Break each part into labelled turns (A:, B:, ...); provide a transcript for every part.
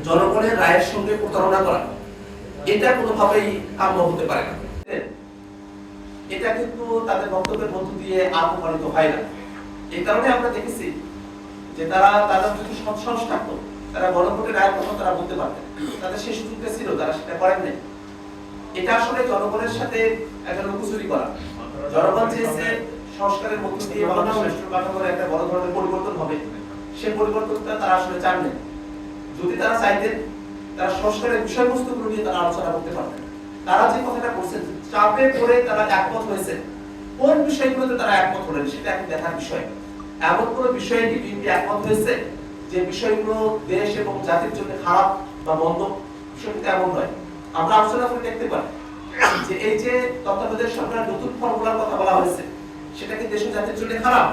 A: জনগণের রায়ের সঙ্গে প্রতারণা করা এটা কোনোভাবেই কাম্য হতে পারে না। এটা কিন্তু তাদের বক্তব্যের মধ্য দিয়ে আত্মপ্রমাণিত হয় না। এই কারণে আমরা দেখেছি যে তাদের যদি সৎসাহস থাকতো, তারা গণভোটের রায়ের কথা তারা বলতে পারতেন, তাদের সেই সুযোগটা ছিল, তারা সেটা করেন নাই। এটা আসলে জনগণের সাথে একটা লুকোচুরি করা। জনগণ চেয়েছে সংস্কারের মধ্য দিয়ে বাংলাদেশ রাষ্ট্র কাঠামোর একটা বড় ধরনের পরিবর্তন হবে, সেই পরিবর্তনটা তারা আসলে চান না। যদি তারা চাইতেন, তারা সংস্কারের বিষয়বস্তুগুলো নিয়ে তারা আলোচনা করতে পারতেন। তারা যে কথাটা বলছেন, চাপে পড়ে তারা একমত হয়েছে, কোন বিষয়গুলোতে তারা একমত হলেন সেটা এখন দেখার বিষয়। এমন কোন বিষয়ে বিএনপি একমত হয়েছে যে বিষয়গুলো দেশ এবং জাতির জন্য খারাপ বা মন্দ, বিষয়টা এমন নয়। আমরা আলোচনা করে দেখতে পারি যে এই যে তত্ত্বাবধায়ক সরকারের নতুন ফর্মুলার কথা বলা হয়েছে, সেটা কি দেশ ও জাতির জন্য খারাপ?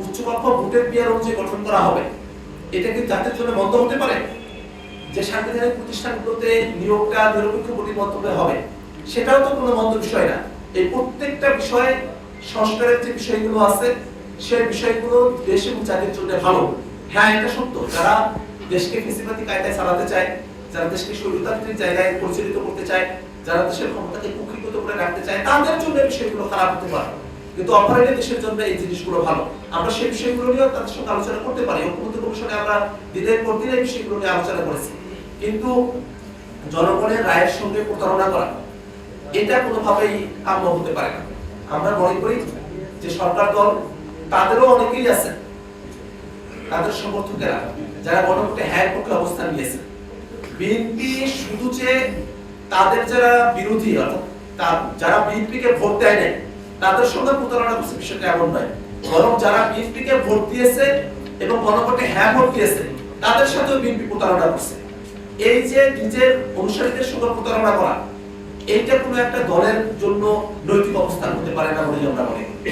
A: উচ্চকক্ষ ভোটের বিয়ার অনুযায়ী গঠন করা হবে, এটা কি জাতির জন্য মন্দ হতে পারে? যে সাংবিধানিক প্রতিষ্ঠানগুলোতে নিয়োগটা নিরপেক্ষ প্রতিবদ্ধভাবে হবে, সেটাও তো কোনো মন্দ বিষয় না। এই প্রত্যেকটা বিষয়ে সংস্কারের যে বিষয়গুলো আছে, সেই বিষয়গুলো দেশ এবং জাতির জন্য ভালো। হ্যাঁ, এটা সত্য, যারা দেশকে ফেসিবাদী কায়দায় চালাতে চায়, যারা দেশকে স্বৈরতান্ত্রিক জায়গায় পরিচালিত করতে চায়, যারা দেশের ক্ষমতাকে কুক্ষিগত করে রাখতে চায়, তাদের জন্য বিষয়গুলো খারাপ হতে পারে। কিন্তু অপারেটর দেশের জন্য এই জিনিসগুলো ভালো। আমরা সেই বিষয়গুলো নিয়েও তাদের সঙ্গে আলোচনা করতে পারি। ঐক্যমত্য কমিশনে আমরা দিনের পর দিন এই বিষয়গুলো নিয়ে আলোচনা করেছি। কিন্তু জনগণের রায়ের সঙ্গে প্রতারণা করা এটা কোনোভাবেই কাম্য হতে পারে না। আমরা মনে করি যে সরকার দল, তাদেরও অনেকেই আছে, তাদের সমর্থকেরা যারা গণভোটে হ্যাঁ পক্ষে অবস্থান নিয়েছে। বিএনপি শুধু যে তাদের যারা বিরোধী, অর্থাৎ যারা বিএনপিকে ভোট দেয় নাই তাদের সঙ্গে প্রতারণা করছে, বিষয়টা এমন নয়। বরং যারা বিএনপিকে ভোট দিয়েছে এবং গণভোটে হ্যাঁ ভোট দিয়েছে, তাদের সাথেও বিএনপি প্রতারণা করছে। এই যে নিজের অনুসারীদের সঙ্গে প্রতারণা করা, এইটা কোনো একটা দলের জন্য নৈতিক অবস্থান হতে পারে না বলে আমরা মনে করি।